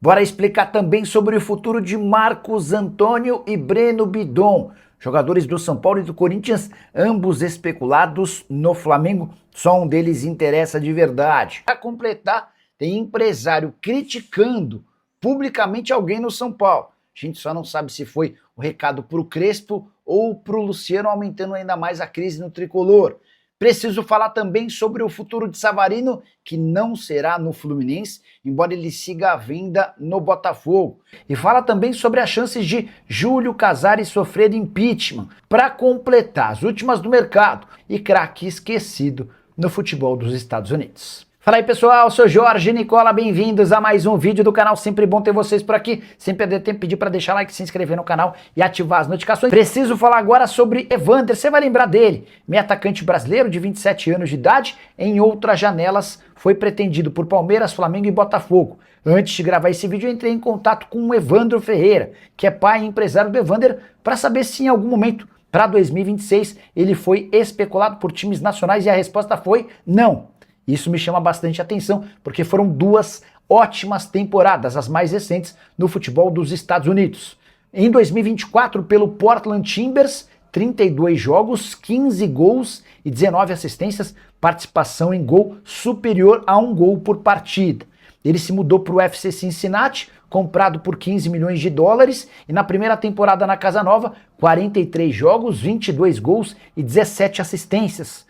Bora explicar também sobre o futuro de Marcos Antônio e Breno Bidon, jogadores do São Paulo e do Corinthians, ambos especulados no Flamengo, só um deles interessa de verdade. Para completar, tem empresário criticando publicamente alguém no São Paulo. A gente só não sabe se foi o recado para o Crespo ou para o Luciano, aumentando ainda mais a crise no tricolor. Preciso falar também sobre o futuro de Savarino, que não será no Fluminense, embora ele siga à venda no Botafogo. E fala também sobre as chances de Júlio Casares sofrer impeachment, para completar as últimas do mercado e craque esquecido no futebol dos Estados Unidos. Fala aí pessoal, eu sou Jorge Nicola, bem-vindos a mais um vídeo do canal, sempre bom ter vocês por aqui, sem perder tempo, pedir para deixar like, se inscrever no canal e ativar as notificações. Preciso falar agora sobre Evander, você vai lembrar dele, meio atacante brasileiro de 27 anos de idade, em outras janelas foi pretendido por Palmeiras, Flamengo e Botafogo. Antes de gravar esse vídeo eu entrei em contato com o Evandro Ferreira, que é pai e empresário do Evander, para saber se em algum momento, para 2026, ele foi especulado por times nacionais e a resposta foi não. Isso me chama bastante atenção, porque foram duas ótimas temporadas, as mais recentes, no futebol dos Estados Unidos. Em 2024, pelo Portland Timbers, 32 jogos, 15 gols e 19 assistências, participação em gol superior a 1 gol por partida. Ele se mudou para o FC Cincinnati, comprado por 15 milhões de dólares, e na primeira temporada na Casa Nova, 43 jogos, 22 gols e 17 assistências.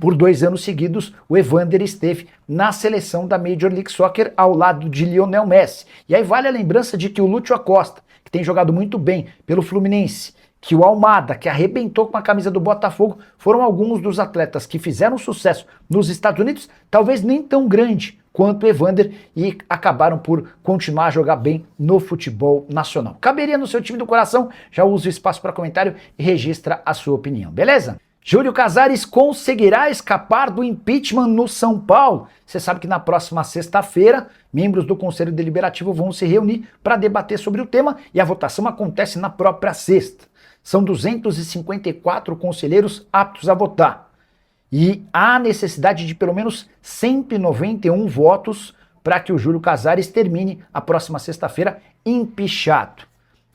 Por 2 anos seguidos, o Evander esteve na seleção da Major League Soccer ao lado de Lionel Messi. E aí vale a lembrança de que o Lúcio Acosta, que tem jogado muito bem pelo Fluminense, que o Almada, que arrebentou com a camisa do Botafogo, foram alguns dos atletas que fizeram sucesso nos Estados Unidos, talvez nem tão grande quanto o Evander, e acabaram por continuar a jogar bem no futebol nacional. Caberia no seu time do coração? Já usa o espaço para comentário e registra a sua opinião, beleza? Júlio Casares conseguirá escapar do impeachment no São Paulo? Você sabe que na próxima sexta-feira, membros do Conselho Deliberativo vão se reunir para debater sobre o tema e a votação acontece na própria sexta. São 254 conselheiros aptos a votar. E há necessidade de pelo menos 191 votos para que o Júlio Casares termine a próxima sexta-feira impeachado.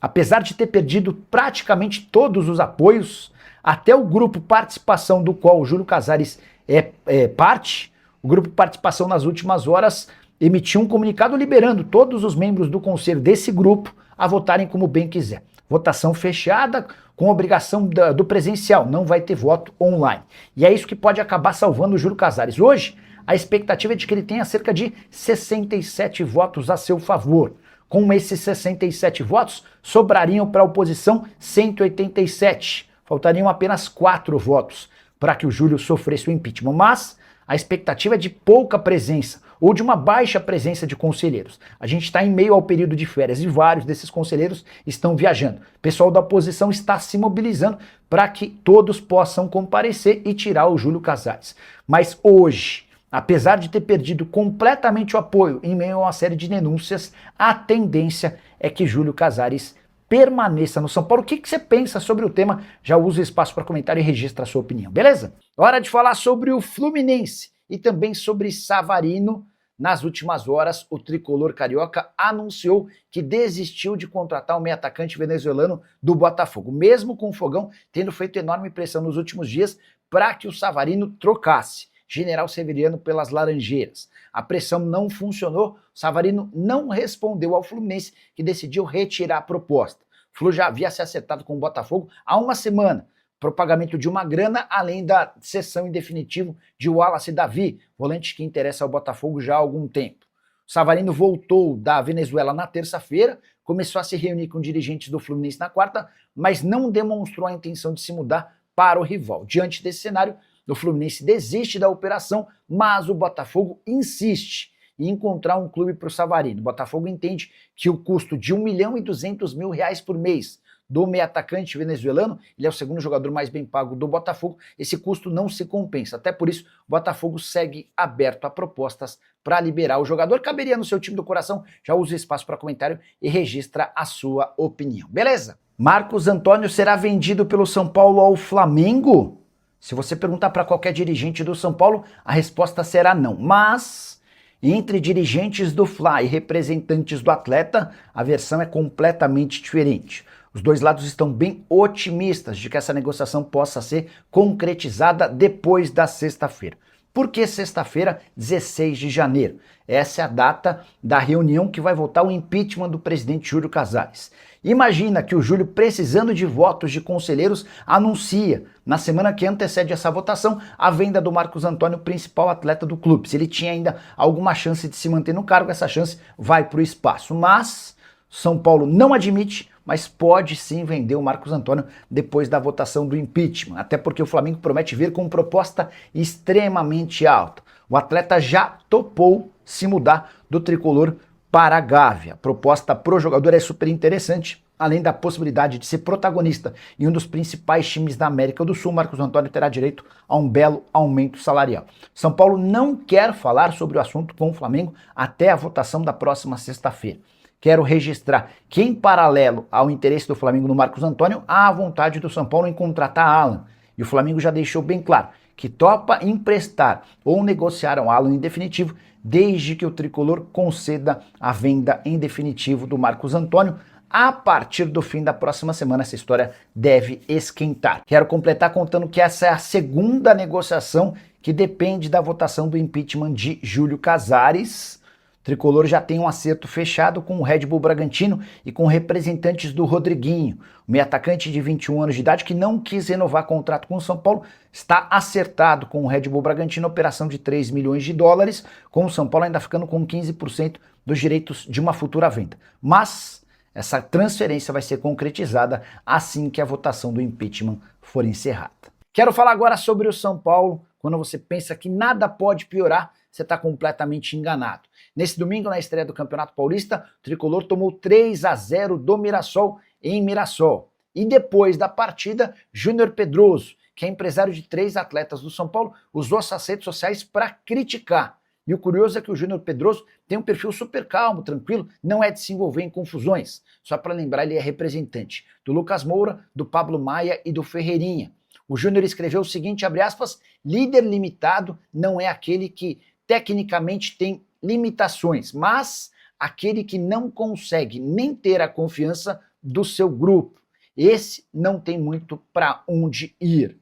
Apesar de ter perdido praticamente todos os apoios, até o grupo Participação, do qual o Júlio Casares é parte, o grupo Participação nas últimas horas emitiu um comunicado liberando todos os membros do conselho desse grupo a votarem como bem quiser. Votação fechada com obrigação do presencial, não vai ter voto online. E é isso que pode acabar salvando o Júlio Casares. Hoje, a expectativa é de que ele tenha cerca de 67 votos a seu favor. Com esses 67 votos, sobrariam para a oposição 187. Faltariam apenas 4 votos para que o Júlio sofresse o impeachment, mas a expectativa é de pouca presença ou de uma baixa presença de conselheiros. A gente está em meio ao período de férias e vários desses conselheiros estão viajando. O pessoal da oposição está se mobilizando para que todos possam comparecer e tirar o Júlio Casares. Mas hoje, apesar de ter perdido completamente o apoio em meio a uma série de denúncias, a tendência é que Júlio Casares permaneça no São Paulo. O que você pensa sobre o tema? Já usa o espaço para comentário e registra a sua opinião, beleza? Hora de falar sobre o Fluminense e também sobre Savarino. Nas últimas horas, o tricolor carioca anunciou que desistiu de contratar o meio atacante venezuelano do Botafogo, mesmo com o Fogão tendo feito enorme pressão nos últimos dias para que o Savarino trocasse General Severiano pelas Laranjeiras. A pressão não funcionou, Savarino não respondeu ao Fluminense, que decidiu retirar a proposta. O Flu já havia se acertado com o Botafogo há uma semana, para o pagamento de uma grana, além da cessão em definitivo de Wallace Davi, volante que interessa ao Botafogo já há algum tempo. O Savarino voltou da Venezuela na terça-feira, começou a se reunir com dirigentes do Fluminense na quarta, mas não demonstrou a intenção de se mudar para o rival. Diante desse cenário, o Fluminense desiste da operação, mas o Botafogo insiste em encontrar um clube para o Savarino. O Botafogo entende que o custo de R$1.200.000 por mês do meio atacante venezuelano, ele é o segundo jogador mais bem pago do Botafogo, esse custo não se compensa. Até por isso, o Botafogo segue aberto a propostas para liberar o jogador. Caberia no seu time do coração? Já usa o espaço para comentário e registra a sua opinião, beleza? Marcos Antônio será vendido pelo São Paulo ao Flamengo? Se você perguntar para qualquer dirigente do São Paulo, a resposta será não. Mas, Entre dirigentes do Fla e representantes do atleta, a versão é completamente diferente. Os dois lados estão bem otimistas de que essa negociação possa ser concretizada depois da sexta-feira. Por que sexta-feira, 16 de janeiro? Essa é a data da reunião que vai votar o impeachment do presidente Júlio Casares. Imagina que o Júlio, precisando de votos de conselheiros, anuncia, na semana que antecede essa votação, a venda do Marcos Antônio, principal atleta do clube. Se ele tinha ainda alguma chance de se manter no cargo, essa chance vai para o espaço. Mas São Paulo não admite, mas pode sim vender o Marcos Antônio depois da votação do impeachment, até porque o Flamengo promete vir com proposta extremamente alta. O atleta já topou se mudar do tricolor para a Gávea. A proposta pro jogador é super interessante, além da possibilidade de ser protagonista em um dos principais times da América do Sul. Marcos Antônio terá direito a um belo aumento salarial. São Paulo não quer falar sobre o assunto com o Flamengo até a votação da próxima sexta-feira. Quero registrar que, em paralelo ao interesse do Flamengo no Marcos Antônio, há a vontade do São Paulo em contratar Alan. E o Flamengo já deixou bem claro que topa emprestar ou negociar o Alan em definitivo, desde que o tricolor conceda a venda em definitivo do Marcos Antônio. A partir do fim da próxima semana, essa história deve esquentar. Quero completar contando que essa é a segunda negociação que depende da votação do impeachment de Júlio Casares. O tricolor já tem um acerto fechado com o Red Bull Bragantino e com representantes do Rodriguinho. O meio-atacante de 21 anos de idade, que não quis renovar contrato com o São Paulo, está acertado com o Red Bull Bragantino, operação de 3 milhões de dólares, com o São Paulo ainda ficando com 15% dos direitos de uma futura venda. Mas essa transferência vai ser concretizada assim que a votação do impeachment for encerrada. Quero falar agora sobre o São Paulo. Quando você pensa que nada pode piorar, você está completamente enganado. Nesse domingo, na estreia do Campeonato Paulista, o tricolor tomou 3-0 do Mirassol em Mirassol. E depois da partida, Júnior Pedroso, que é empresário de 3 atletas do São Paulo, usou suas redes sociais para criticar. E o curioso é que o Júnior Pedroso tem um perfil super calmo, tranquilo, não é de se envolver em confusões. Só para lembrar, ele é representante do Lucas Moura, do Pablo Maia e do Ferreirinha. O Júnior escreveu o seguinte, abre aspas, líder limitado não é aquele que tecnicamente tem limitações, mas aquele que não consegue nem ter a confiança do seu grupo. Esse não tem muito para onde ir.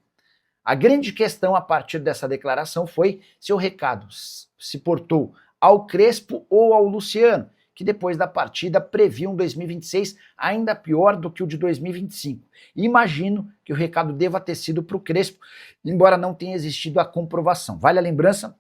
A grande questão a partir dessa declaração foi se o recado se portou ao Crespo ou ao Luciano, que depois da partida previa um 2026 ainda pior do que o de 2025. Imagino que o recado deva ter sido para o Crespo, embora não tenha existido a comprovação. Vale a lembrança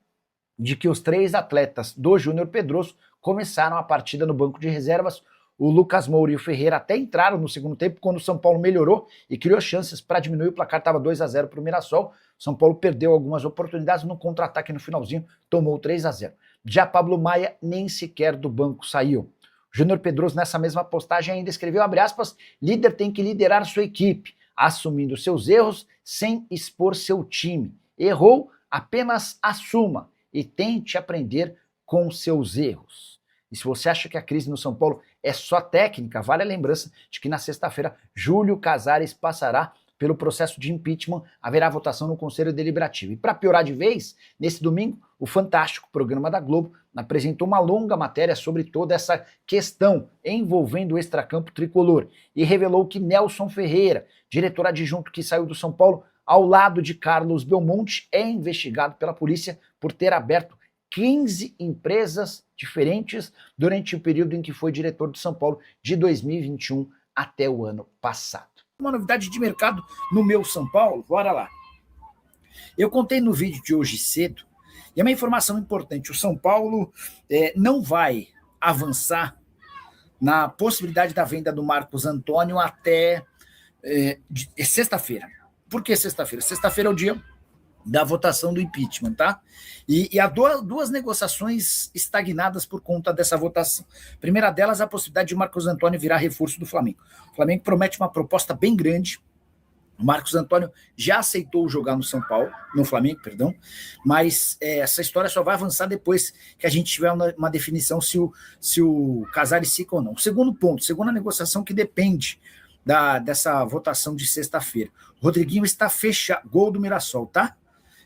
de que os 3 atletas do Júnior Pedroso começaram a partida no banco de reservas. O Lucas Moura e o Ferreira até entraram no segundo tempo quando o São Paulo melhorou e criou chances para diminuir. O placar estava 2-0 para o Mirassol. O São Paulo perdeu algumas oportunidades no contra-ataque no finalzinho, tomou 3-0. Já Pablo Maia nem sequer do banco saiu. O Júnior Pedroso nessa mesma postagem ainda escreveu, abre aspas, líder tem que liderar sua equipe, assumindo seus erros sem expor seu time. Errou, apenas assuma e tente aprender com seus erros. E se você acha que a crise no São Paulo é só técnica, vale a lembrança de que na sexta-feira Júlio Casares passará pelo processo de impeachment, haverá votação no Conselho Deliberativo. E para piorar de vez, nesse domingo, o fantástico programa da Globo apresentou uma longa matéria sobre toda essa questão envolvendo o extracampo tricolor e revelou que Nelson Ferreira, diretor adjunto que saiu do São Paulo, ao lado de Carlos Belmonte, é investigado pela polícia por ter aberto 15 empresas diferentes durante o período em que foi diretor do São Paulo, de 2021 até o ano passado. Uma novidade de mercado no meu São Paulo, bora lá. Eu contei no vídeo de hoje cedo, e é uma informação importante, o São Paulo não vai avançar na possibilidade da venda do Marcos Antônio até sexta-feira. Por que sexta-feira? Sexta-feira é o dia da votação do impeachment, tá? E há duas negociações estagnadas por conta dessa votação. A primeira delas é a possibilidade de o Marcos Antônio virar reforço do Flamengo. O Flamengo promete uma proposta bem grande. O Marcos Antônio já aceitou jogar no Flamengo, mas essa história só vai avançar depois que a gente tiver uma definição se o Casares fica ou não. Segundo ponto, segunda negociação que depende dessa votação de sexta-feira. O Rodriguinho está fechado, gol do Mirassol, tá?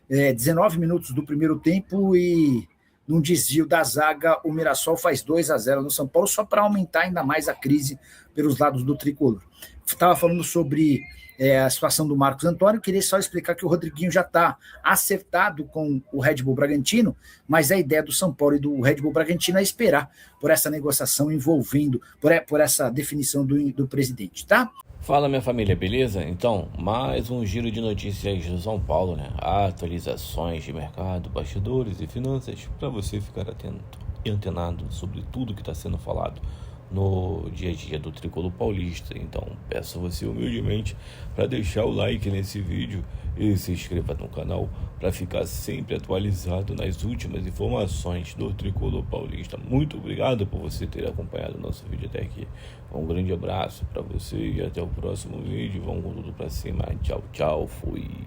19 minutos do primeiro tempo e num desvio da zaga, o Mirassol faz 2-0 no São Paulo, só para aumentar ainda mais a crise pelos lados do tricolor. Estava falando sobre a situação do Marcos Antônio, queria só explicar que o Rodriguinho já está acertado com o Red Bull Bragantino, mas a ideia do São Paulo e do Red Bull Bragantino é esperar por essa negociação envolvendo, por essa definição do presidente, tá? Fala, minha família, beleza? Então, mais um giro de notícias do São Paulo, né? Atualizações de mercado, bastidores e finanças para você ficar atento e antenado sobre tudo que está sendo falado no dia a dia do Tricolor Paulista. Então, peço a você humildemente para deixar o like nesse vídeo e se inscreva no canal para ficar sempre atualizado nas últimas informações do Tricolor Paulista. Muito obrigado por você ter acompanhado o nosso vídeo até aqui. Um grande abraço para você e até o próximo vídeo. Vamos com tudo para cima. Tchau, tchau. Fui.